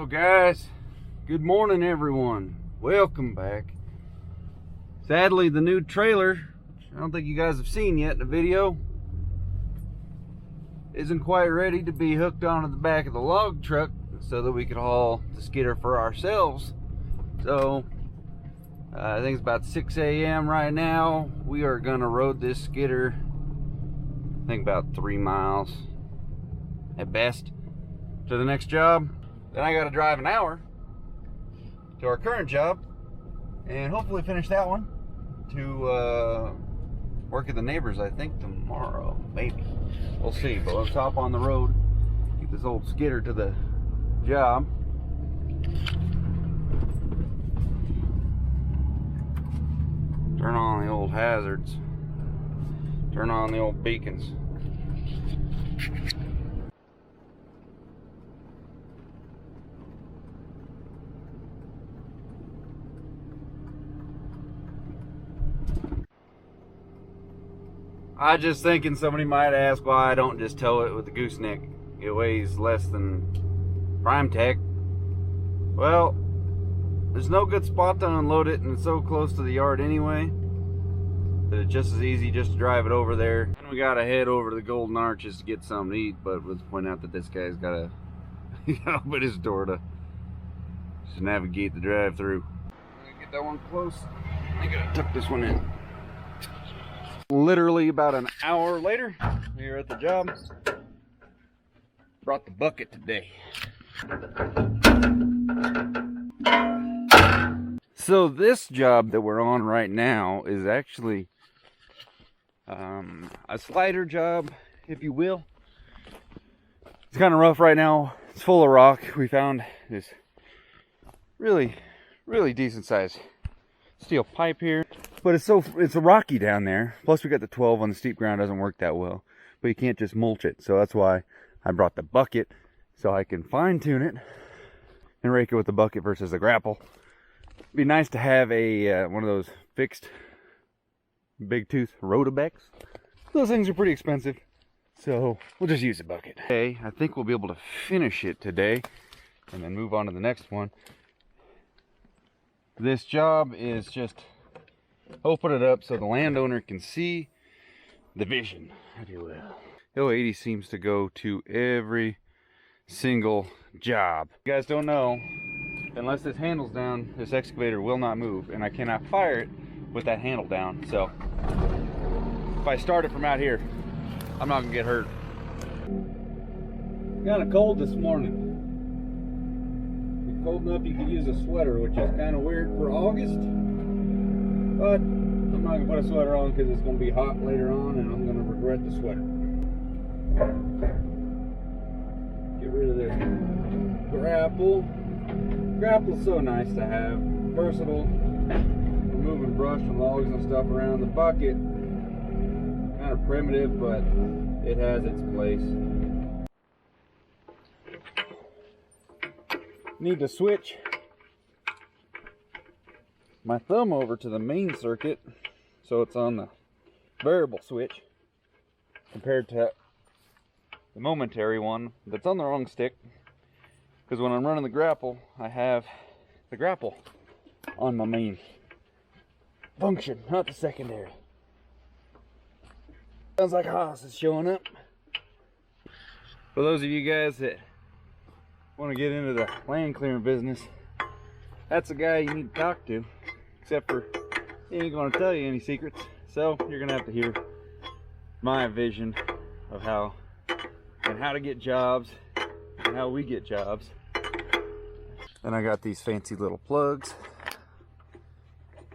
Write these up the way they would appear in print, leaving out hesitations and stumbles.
Guys, good morning everyone, welcome back. Sadly, the new trailer, which I don't think you guys have seen yet in the video, isn't quite ready to be hooked onto the back of the log truck so that we could haul the skidder for ourselves. So I think it's about 6 a.m. right now. We are gonna road this skidder, I think about 3 miles at best, to the next job. Then I gotta drive an hour to our current job and hopefully finish that one to work at the neighbors, I think tomorrow, maybe. We'll see, but let's hop on the road, get this old skidder to the job. Turn on the old hazards. Turn on the old beacons. I just thinking somebody might ask why I don't just tow it with the gooseneck. It weighs less than Prime Tech. Well, there's no good spot to unload it, and it's so close to the yard anyway that it's just as easy just to drive it over there. And we gotta head over to the Golden Arches to get something to eat, but let's point out that this guy's gotta open his door to navigate the drive-through. Get that one close. I gotta tuck this one in. Literally about an hour later, we are at the job. Brought the bucket today. So this job that we're on right now is actually a slider job, if you will. It's kind of rough right now. It's full of rock. We found this really decent sized steel pipe here, but it's rocky down there. Plus we got the 12 on the steep ground, doesn't work that well, but you can't just mulch it. So that's why I brought the bucket, so I can fine tune it and rake it with the bucket versus the grapple. It'd be nice to have a one of those fixed big tooth Rotobex. Those things are pretty expensive, so we'll just use the bucket. Okay, I think we'll be able to finish it today and then move on to the next one. This job is just open it up so the landowner can see the vision, if you will. 080 seems to go to every single job. If you guys don't know, unless this handle's down, this excavator will not move, and I cannot fire it with that handle down. So if I start it from out here, I'm not gonna get hurt. Kind of cold this morning. Cold enough you could use a sweater, which is kind of weird for August, but I'm not going to put a sweater on because it's going to be hot later on and I'm going to regret the sweater. Get rid of this grapple. Grapple's so nice to have, versatile for moving brush and logs and stuff around. The bucket, kind of primitive, but it has its place. Need to switch my thumb over to the main circuit so it's on the variable switch compared to the momentary one that's on the wrong stick, because when I'm running the grapple, I have the grapple on my main function, not the secondary. Sounds like a hoss is showing up. For those of you guys that want to get into the land clearing business, that's the guy you need to talk to, except for he ain't going to tell you any secrets, so you're gonna have to hear my vision of how to get jobs and how we get jobs. Then I got these fancy little plugs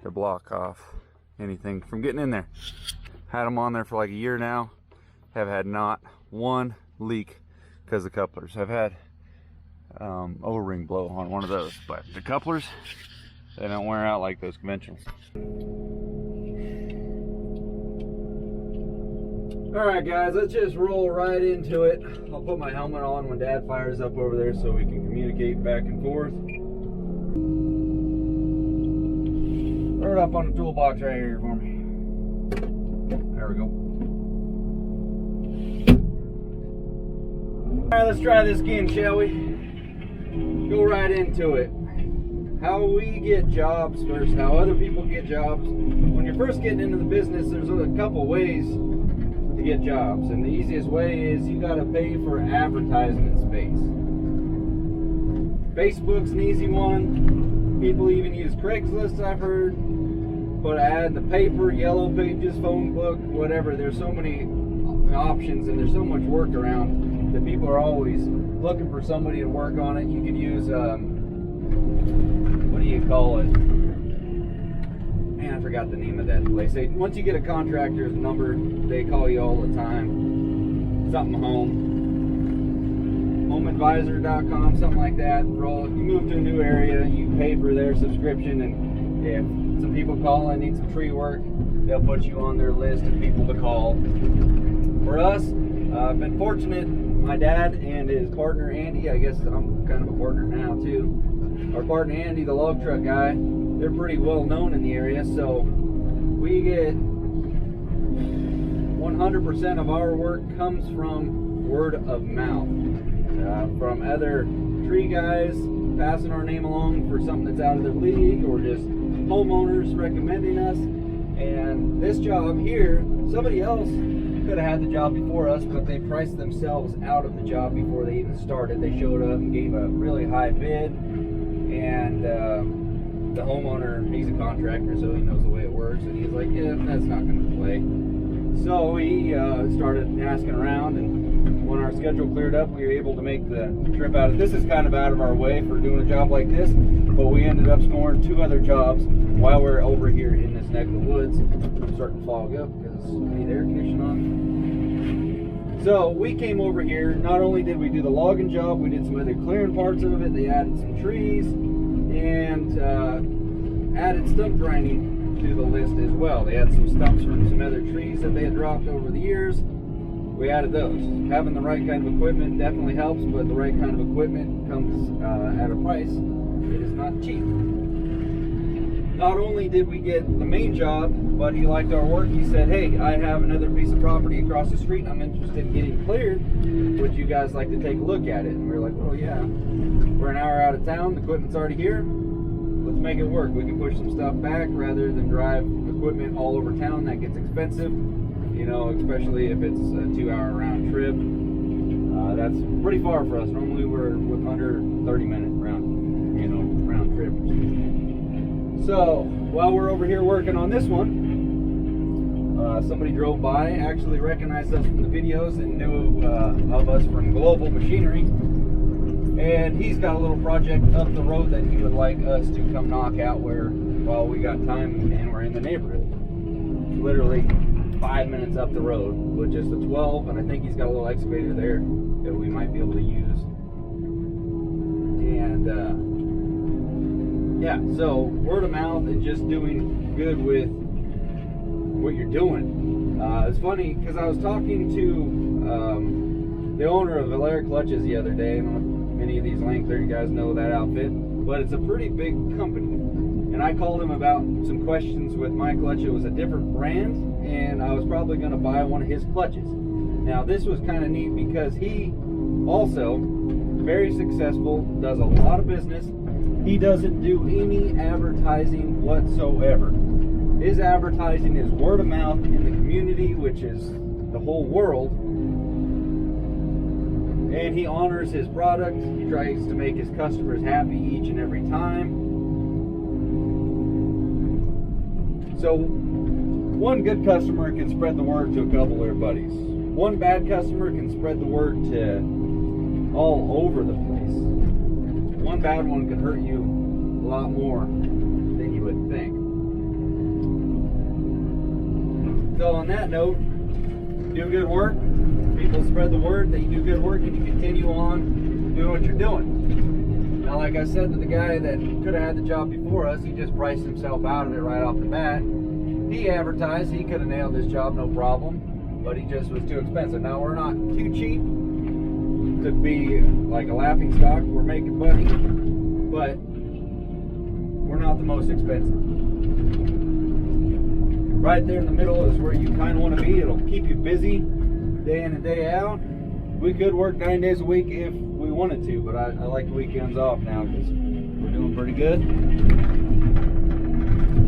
to block off anything from getting in there. Had them on there for like a year now, have had not one leak because of the couplers. I've had O-ring blow on one of those, but the couplers, they don't wear out like those conventionals. Alright guys, let's just roll right into it. I'll put my helmet on when Dad fires up over there so we can communicate back and forth. Throw it up on the toolbox right here for me. There we go. Alright, let's try this again, shall we? go right into it. How we get jobs versus how other people get jobs. When you're first getting into the business, there's a couple ways to get jobs, and the easiest way is you got to pay for advertisement space. Facebook's an easy one. People even use Craigslist, I've heard. Put an ad in the paper, Yellow Pages, phone book, whatever. There's so many options and there's so much work around that people are always looking for somebody to work on it. You could use what do you call it? Man, I forgot the name of that place. Once you get a contractor's number, they call you all the time. Something homeadvisor.com, something like that. You move to a new area, you pay for their subscription, and if some people call and need some tree work, they'll put you on their list of people to call. For us, I've been fortunate. My dad and his partner Andy, I guess I'm kind of a partner now too. Our partner Andy, the log truck guy, they're pretty well known in the area, so we get 100% of our work comes from word of mouth, from other tree guys passing our name along for something that's out of their league, or just homeowners recommending us. And this job here, somebody else could have had the job before us, but they priced themselves out of the job before they even started. They showed up and gave a really high bid, and the homeowner, he's a contractor, so he knows the way it works, and he's like, yeah, that's not going to play. So he started asking around, and when our schedule cleared up, we were able to make the trip out. This is kind of out of our way for doing a job like this, but we ended up scoring 2 other jobs while we're over here in this neck of the woods. I'm starting to fog up because I need air conditioning on. So we came over here. Not only did we do the logging job, we did some other clearing parts of it. They added some trees and added stump grinding to the list as well. They had some stumps from some other trees that they had dropped over the years. We added those. Having the right kind of equipment definitely helps, but the right kind of equipment comes at a price. It is not cheap. Not only did we get the main job, but he liked our work. He said, hey, I have another piece of property across the street I'm interested in getting cleared. Would you guys like to take a look at it? And we were like, well, yeah. We're an hour out of town. The equipment's already here. Let's make it work. We can push some stuff back rather than drive equipment all over town. That gets expensive, you know, especially if it's a 2-hour round trip. That's pretty far for us. Normally we're under 30-minute round trip. So while we're over here working on this one, somebody drove by, actually recognized us from the videos and knew of us from Global Machinery, and he's got a little project up the road that he would like us to come knock out while we got time and we're in the neighborhood. It's literally 5 minutes up the road with just a 12, and I think he's got a little excavator there that we might be able to use. And yeah, so word of mouth and just doing good with what you're doing. It's funny because I was talking to the owner of Valera Clutches the other day. I don't know if many of these lane clearing guys know that outfit, but it's a pretty big company. And I called him about some questions with my clutch. It was a different brand, and I was probably going to buy one of his clutches. Now this was kind of neat because he also very successful, does a lot of business. He doesn't do any advertising whatsoever. His advertising is word of mouth in the community, which is the whole world. And he honors his product. He tries to make his customers happy each and every time. So one good customer can spread the word to a couple of their buddies. One bad customer can spread the word to all over the place. One bad one can hurt you a lot more than you would think. So on that note, do good work. People spread the word that you do good work, and you continue on doing what you're doing. Now, like I said to the guy that could have had the job before us, he just priced himself out of it right off the bat. He advertised he could have nailed this job no problem, but he just was too expensive. Now, we're not too cheap to be like a laughing stock. We're making money, but we're not the most expensive. Right there in the middle is where you kind of want to be. It'll keep you busy day in and day out. We could work 9 days a week if we wanted to, but I like the weekends off now because we're doing pretty good.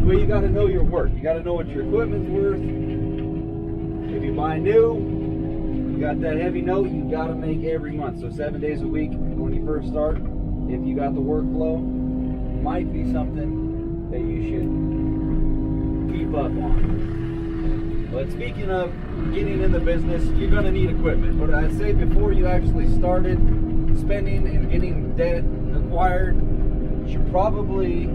But you got to know your worth. You got to know what your equipment's worth. If you buy new, you got that heavy note, you got to make every month. So 7 days a week when you first start, if you got the workflow, might be something that you should keep up on. But speaking of getting in the business, you're going to need equipment. But I'd say before you actually started spending and getting debt acquired, you should probably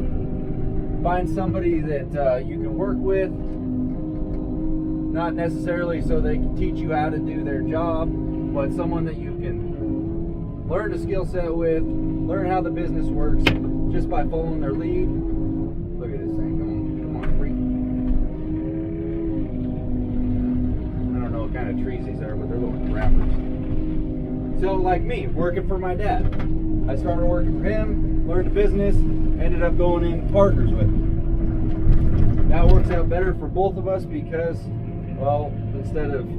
find somebody that you can work with. Not necessarily so they can teach you how to do their job, but someone that you can learn a skill set with, learn how the business works just by following their lead. Look at this thing, come on, free. I don't know what kind of trees these are, but they're little wrappers. So like me, working for my dad. I started working for him, learned the business, ended up going in partners with him. That works out better for both of us because, well, instead of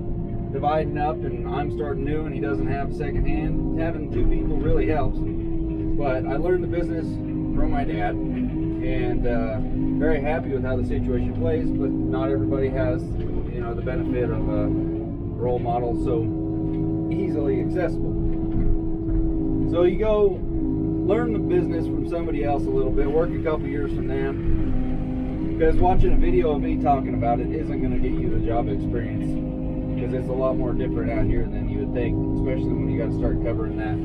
dividing up and I'm starting new and he doesn't have second hand, having two people really helps. But I learned the business from my dad, and very happy with how the situation plays, but not everybody has, you know, the benefit of a role model so easily accessible. So you go learn the business from somebody else a little bit, work a couple years from them, because watching a video of me talking about it isn't going to get you the job experience, because it's a lot more different out here than you would think, especially when you got to start covering that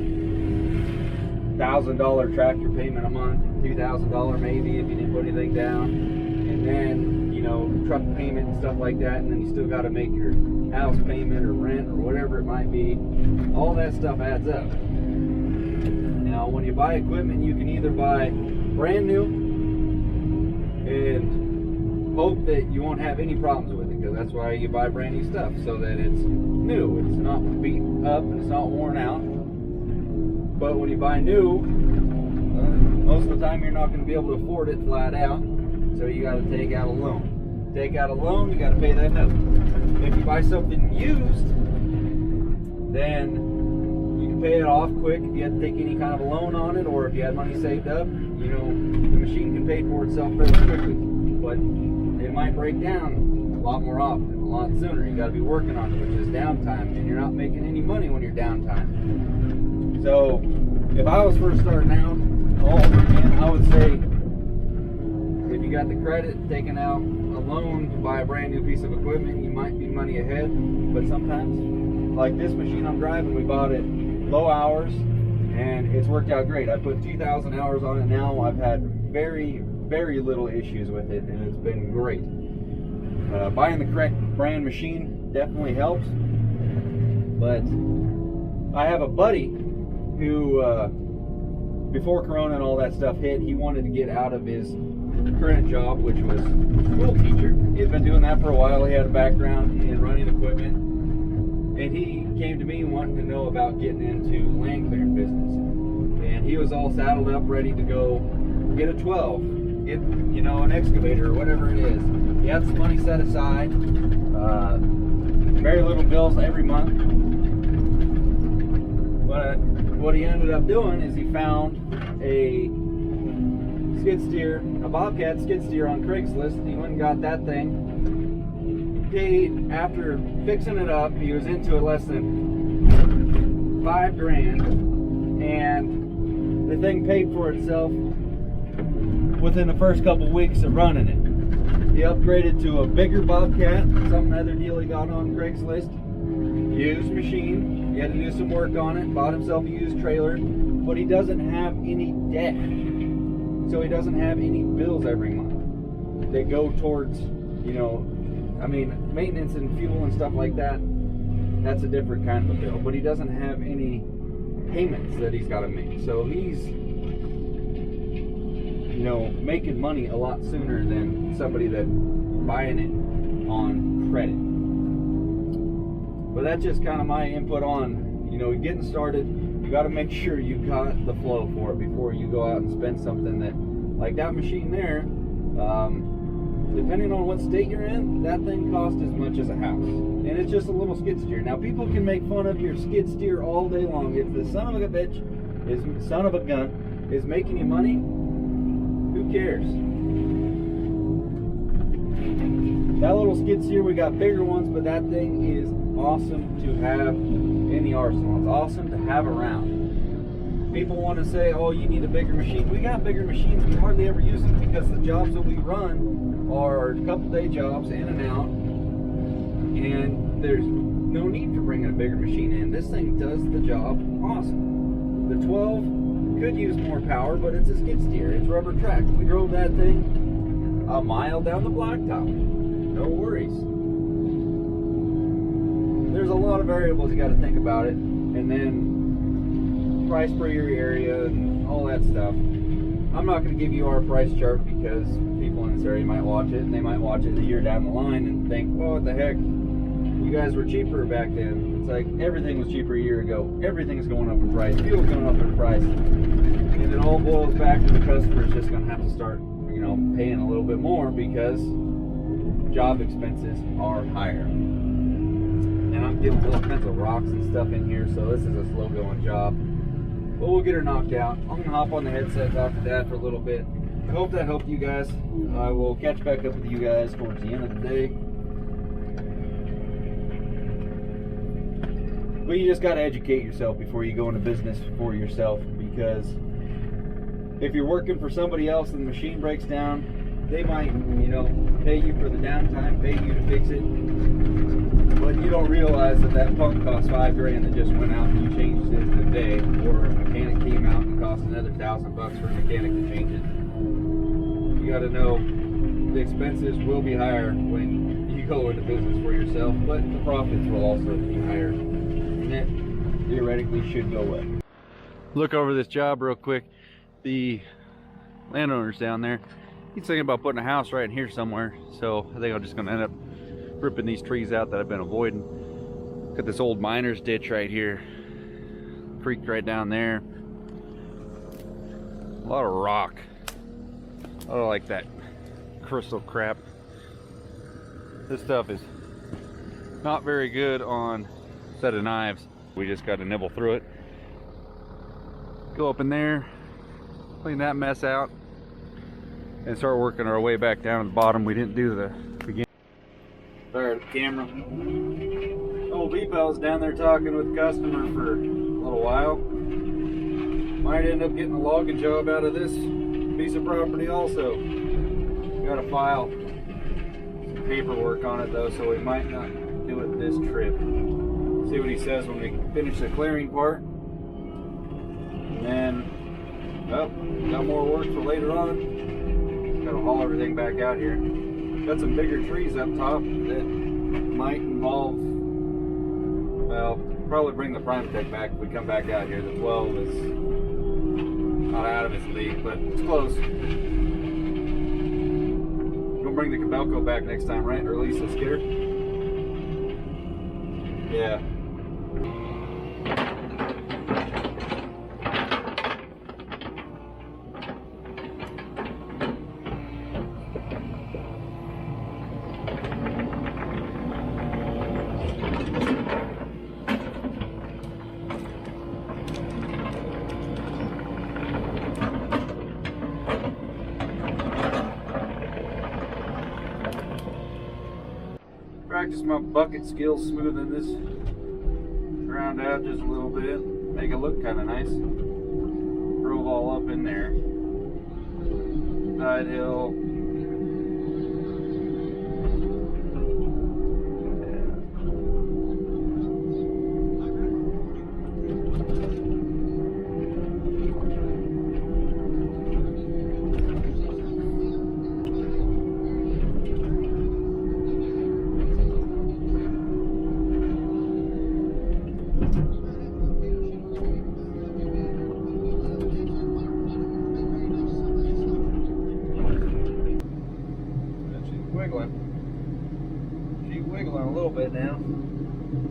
$1,000 tractor payment a month, $2,000 maybe if you didn't put anything down, and then, you know, truck payment and stuff like that, and then you still got to make your house payment or rent or whatever it might be. All that stuff adds up. Now, when you buy equipment, you can either buy brand new and hope that you won't have any problems with it, because that's why you buy brand new stuff, so that it's new, it's not beat up and it's not worn out. But when you buy new, most of the time you're not going to be able to afford it flat out, so you got to take out a loan. Take out a loan, you got to pay that note. If you buy something used, then you can pay it off quick if you had to take any kind of a loan on it, or if you had money saved up, you know, the machine can pay for itself fairly quickly. But it might break down a lot more often, a lot sooner. You got to be working on it, which is downtime, and you're not making any money when you're downtime. So if I was first starting out all over again, I would say if you got the credit, taking out a loan to buy a brand new piece of equipment, you might be money ahead. But sometimes, like this machine I'm driving, we bought it low hours and it's worked out great. I put 2,000 hours on it now. I've had very, very little issues with it, and it's been great. Buying the correct brand machine definitely helps. But I have a buddy who, before Corona and all that stuff hit, he wanted to get out of his current job, which was school teacher. He had been doing that for a while. He had a background in running equipment, and he came to me wanting to know about getting into land clearing business. And he was all saddled up, ready to go get a 12, get, you know, an excavator or whatever it is. He had some money set aside, very little bills every month. But what he ended up doing is he found a skid steer, a Bobcat skid steer on Craigslist. He went and got that thing. He paid, after fixing it up, he was into it less than $5,000, and the thing paid for itself within the first couple weeks of running it. He upgraded to a bigger Bobcat, some other deal he got on Craigslist, used machine. He had to do some work on it, bought himself a used trailer, but he doesn't have any debt. So he doesn't have any bills every month that go towards, you know, I mean, maintenance and fuel and stuff like that, that's a different kind of a bill. But he doesn't have any payments that he's got to make. So he's, you know, making money a lot sooner than somebody that's buying it on credit. But that's just kind of my input on, you know, getting started. You got to make sure you got the flow for it before you go out and spend something that, like that machine there, depending on what state you're in, that thing costs as much as a house. And it's just a little skid steer. Now, people can make fun of your skid steer all day long. If the son of a bitch is son of a gun, is making you money, who cares? That little skid steer, we got bigger ones, but that thing is awesome to have in the arsenal. It's awesome to have around. People want to say, oh, you need a bigger machine. We got bigger machines, we hardly ever use them because the jobs that we run are couple day jobs in and out, and there's no need for bringing a bigger machine in. This thing does the job awesome. The 12 could use more power, but it's a skid steer. It's rubber track. We drove that thing a mile down the blacktop. No worries. There's a lot of variables you got to think about it, and then price per your area and all that stuff. I'm not going to give you our price chart because people in this area might watch it, and they might watch it a year down the line and think, well, what the heck, you guys were cheaper back then. It's like everything was cheaper a year ago. Everything's going up in price. Fuel's going up in price. And it all boils back to the customer's just going to have to start, you know, paying a little bit more because job expenses are higher. And I'm getting all kinds of rocks and stuff in here, so this is a slow going job. But we'll get her knocked out. I'm gonna hop on the headset, talk to Dad for a little bit. I hope that helped you guys. I will catch back up with you guys towards the end of the day. But you just gotta educate yourself before you go into business for yourself, because if you're working for somebody else and the machine breaks down, they might, you know, pay you for the downtime, pay you to fix it. But you don't realize that that pump cost $5 grand that just went out and you changed it today, or a mechanic came out and cost another $1,000 for a mechanic to change it. You got to know the expenses will be higher when you go into business for yourself, but the profits will also be higher, and that theoretically should go up. Look over this job real quick. The landowner's down there. He's thinking about putting a house right in here somewhere, so I think I'm just going to end up ripping these trees out that I've been avoiding. Got this old miner's ditch right here, creek right down there, a lot of rock. I don't like that crystal crap. This stuff is not very good on a set of knives. We just got to nibble through it, go up in there, clean that mess out, and start working our way back down to the bottom. We didn't do the beginning. Sorry, the camera. Old B-Pell's down there talking with the customer for a little while. Might end up getting a logging job out of this piece of property also. Got to file some paperwork on it though, so we might not do it this trip. See what he says when we finish the clearing part. And then, well, got more work for later on. Got to haul everything back out here. Got some bigger trees up top that might involve, well, probably bring the Primatech back if we come back out here. The 12 is not out of its league, but it's close. We'll bring the Kobelco back next time, right? Or at least the skidder. Yeah. Practice my bucket skills, smoothing this ground out just a little bit, make it look kind of nice. Drove all up in there. Side hill. She's wiggling a little bit now.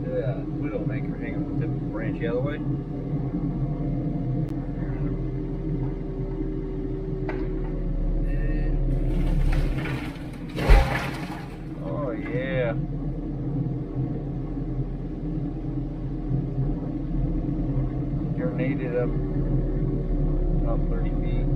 Yeah, Widowmaker hanging on the tip of the branch the other way. Oh yeah. Turn made it up about 30 feet.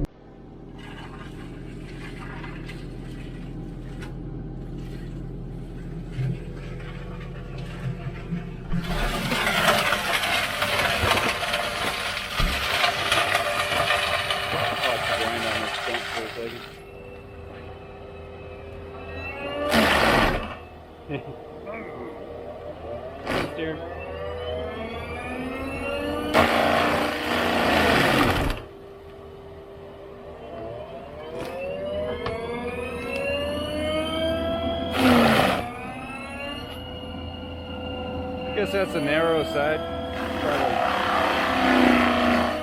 Steer. I guess that's the narrow side. Probably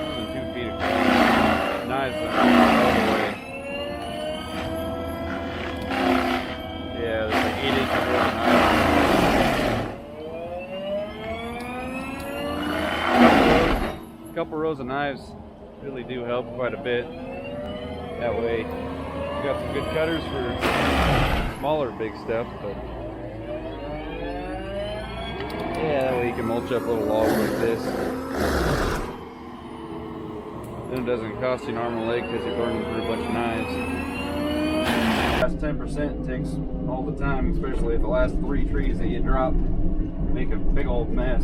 more than 2 feet across. Knives all the way. Yeah, there's like 8 inches worth of knives. A couple rows of knives really do help quite a bit. That way, you got some good cutters for smaller, big stuff, but yeah, that way you can mulch up little logs like this. Then it doesn't cost you an arm and a leg because you're burning through a bunch of knives. Last 10% takes all the time, especially if the last 3 trees that you drop make a big old mess.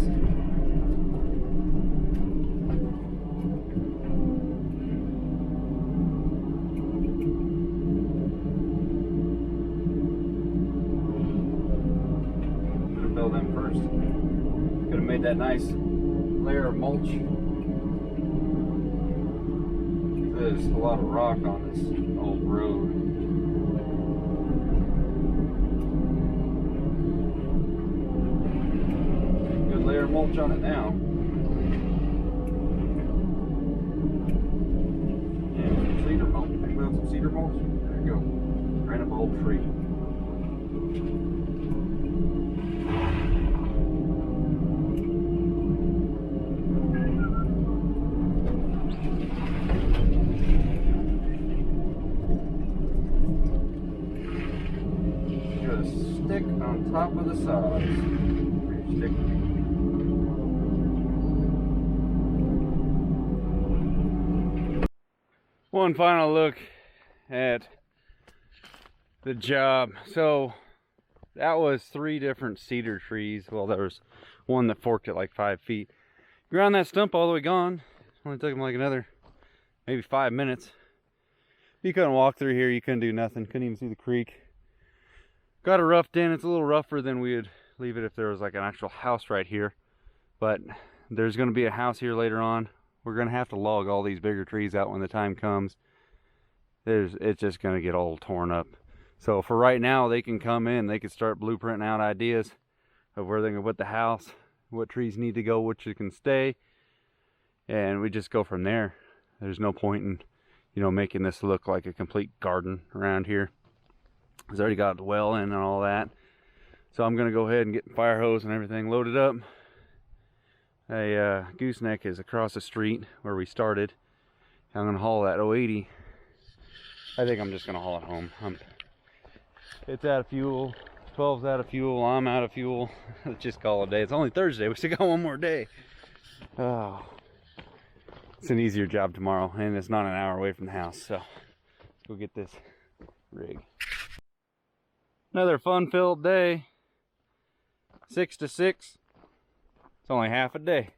Fill them first. Could have made that nice layer of mulch. There's a lot of rock on this old road. Good layer of mulch on it now. Yeah, some cedar mulch. Think about some cedar mulch? There you go. Right up a whole tree. Stick on top of the sods. Stick. One final look at the job. So that was 3 different cedar trees. Well, there was one that forked at like 5 feet. Ground that stump all the way gone. Only took them like another maybe 5 minutes. You couldn't walk through here. You couldn't do nothing. Couldn't even see the creek. Got it roughed in. It's a little rougher than we would leave it if there was like an actual house right here. But there's going to be a house here later on. We're going to have to log all these bigger trees out when the time comes. It's just going to get all torn up. So for right now, they can come in. They can start blueprinting out ideas of where they're going to put the house, what trees need to go, which can stay. And we just go from there. There's no point in, making this look like a complete garden around here. It's already got the well in and all that. So I'm going to go ahead and get the fire hose and everything loaded up. A gooseneck is across the street where we started. I'm going to haul that 080. I think I'm just going to haul it home. It's out of fuel. 12's out of fuel. I'm out of fuel. Let's just call it a day. It's only Thursday. We still got one more day. Oh, it's an easier job tomorrow, and it's not an hour away from the house. So let's go get this rig. Another fun-filled day. 6 to 6. It's only half a day.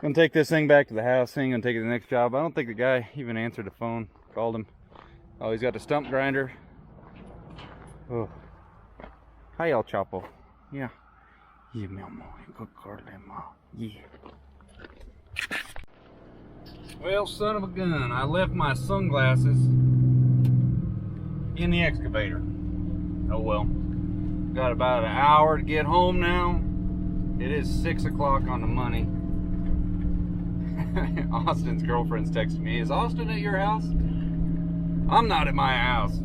Gonna take this thing back to the house. Ain't gonna take it to the next job. I don't think the guy even answered the phone. Called him. Oh, he's got the stump grinder. Oh. Hi, El Chapo. Yeah. Yeah, mi amor. Good girl, ma. Yeah. Well, son of a gun. I left my sunglasses in the excavator. Oh well. Got about an hour to get home now. It is 6 o'clock on the money. Austin's girlfriend's texting me. Is Austin at your house? I'm not at my house.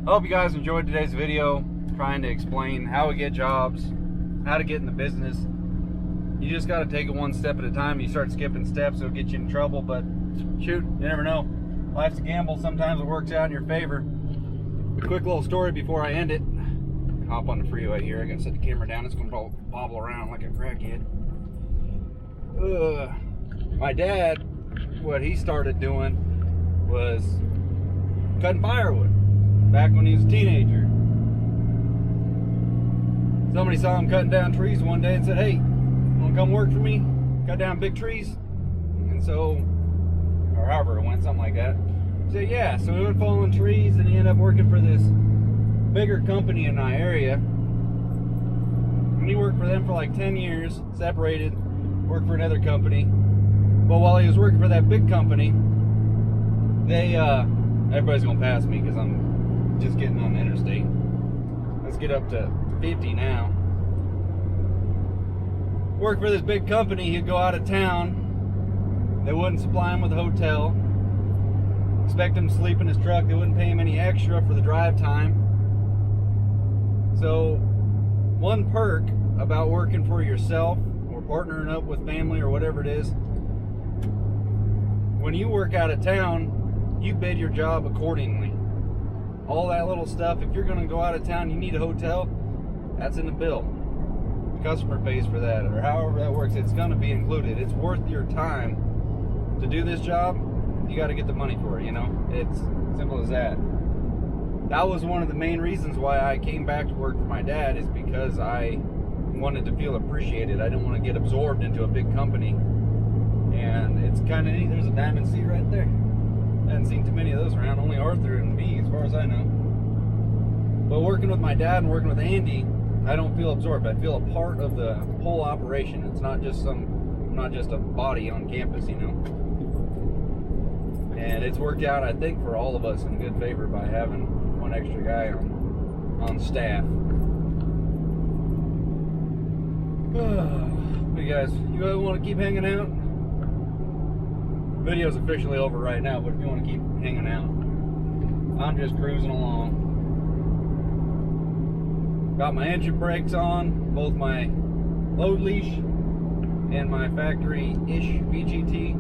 I hope you guys enjoyed today's video. Trying to explain how we get jobs, how to get in the business. You just got to take it one step at a time. You start skipping steps, it'll get you in trouble. But shoot, you never know. Life's a gamble. Sometimes it works out in your favor. A quick little story before I end it. Hop on the freeway here. I gotta set the camera down. It's gonna bobble around like a crackhead. My dad, what he started doing was cutting firewood back when he was a teenager. Somebody saw him cutting down trees one day and said, "Hey, wanna come work for me? Cut down big trees?" And so, or however it went, something like that. He said, yeah. So he went falling trees, and he ended up working for this bigger company in our area. And he worked for them for like 10 years, separated, worked for another company. But while he was working for that big company, they, everybody's gonna pass me because I'm just getting on the interstate. Let's get up to 50 now. Worked for this big company, he'd go out of town. They wouldn't supply him with a hotel. Expect him to sleep in his truck. They wouldn't pay him any extra for the drive time. So, one perk about working for yourself or partnering up with family or whatever it is, when you work out of town, you bid your job accordingly. All that little stuff, if you're going to go out of town, you need a hotel, that's in the bill. The customer pays for that, or however that works, it's going to be included. It's worth your time to do this job. You got to get the money for it, you know? It's simple as that. That was one of the main reasons why I came back to work for my dad, is because I wanted to feel appreciated. I didn't want to get absorbed into a big company. And it's kind of neat. There's a Diamond C right there. I haven't seen too many of those around, only Arthur and me as far as I know. But working with my dad and working with Andy, I don't feel absorbed. I feel a part of the whole operation. It's not just I'm not just a body on campus, you know. And it's worked out, I think, for all of us in good favor by having one extra guy on staff. But you guys, you guys want to keep hanging out? Video's officially over right now, but if you want to keep hanging out, I'm just cruising along. Got my engine brakes on, both my load leash and my factory-ish VGT,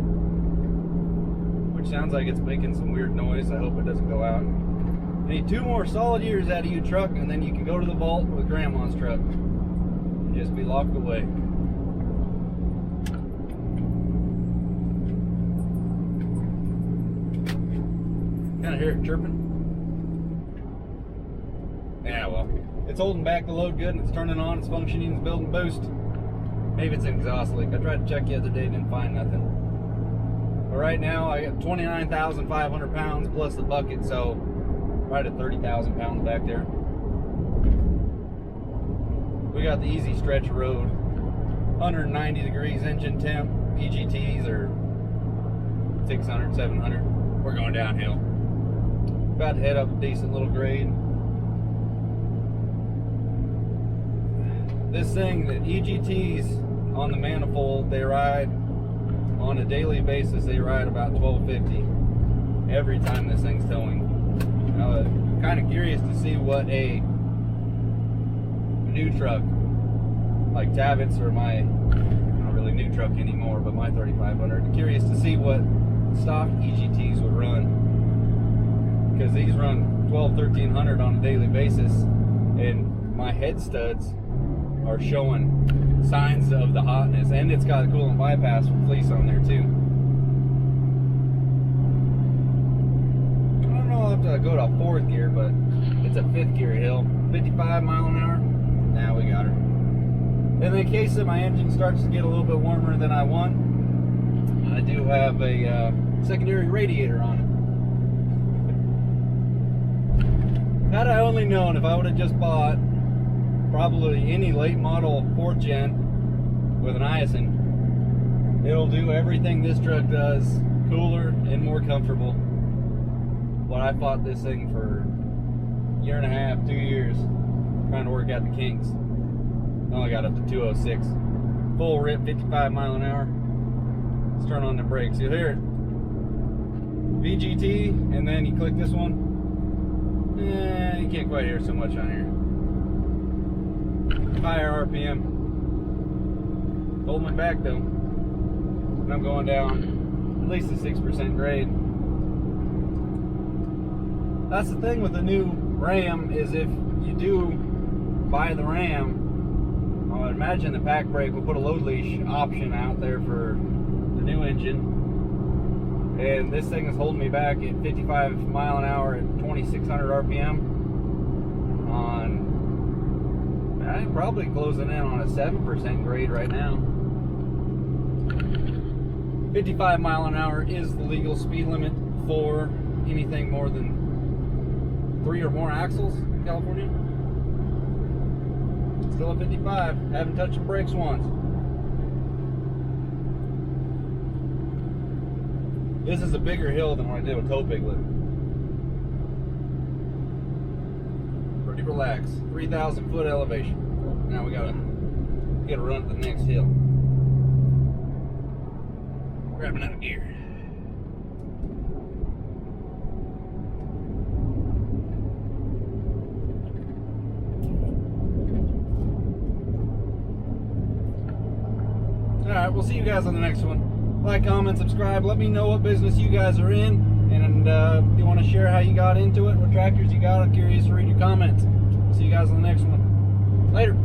which sounds like it's making some weird noise. I hope it doesn't go out. I need 2 more solid years out of you, truck, and then you can go to the vault with Grandma's truck and just be locked away. Kind of hear it chirping. Yeah, well, it's holding back the load good, and it's turning on, it's functioning, it's building boost. Maybe it's an exhaust leak. I tried to check the other day, didn't find nothing. But right now, I got 29,500 pounds plus the bucket, so right at 30,000 pounds back there. We got the easy stretch road, 190 degrees engine temp. EGTs are 600, 700. We're going downhill. About to head up a decent little grade. This thing, the EGTs on the manifold, they ride on a daily basis. They ride about 1250 every time this thing's towing. I'm kind of curious to see what a new truck like Tavitt's, or my, not really new truck anymore, but my 3500. Curious to see what stock EGTs would run, because these run 1300 on a daily basis, and my head studs are showing signs of the hotness, and it's got a coolant bypass for fleece on there too. I don't know, I'll have to go to 4th gear, but it's a 5th gear hill. 55 mile an hour. Now we got her. In the case that my engine starts to get a little bit warmer than I want, I do have a secondary radiator on it. Had I only known, if I would have just bought probably any late model 4th gen with an Iacin, it'll do everything this truck does, cooler and more comfortable. But I fought this thing for a year and a half, 2 years, trying to work out the kinks. Only got up to 206. Full rip, 55 mile an hour. Let's turn on the brakes. You'll hear it. VGT, and then you click this one. You can't quite hear so much on here. Higher RPM. Hold my back though. And I'm going down at least a 6% grade. That's the thing with the new Ram, is if you do buy the Ram I would imagine the pack brake will put a load leash option out there for the new engine. And this thing is holding me back at 55 mile an hour at 2,600 RPM on, I'm probably closing in on a 7% grade right now. 55 mile an hour is the legal speed limit for anything more than 3 or more axles in California. Still at 55, haven't touched the brakes once. This is a bigger hill than what I did with Tow Piglet. Pretty relaxed. 3,000 foot elevation. Now we gotta run up the next hill. Grabbing out of gear. Alright, we'll see you guys on the next one. Like, comment, subscribe. Let me know what business you guys are in, and if you want to share how you got into it, what tractors you got. I'm curious to read your comments. See you guys on the next one. Later.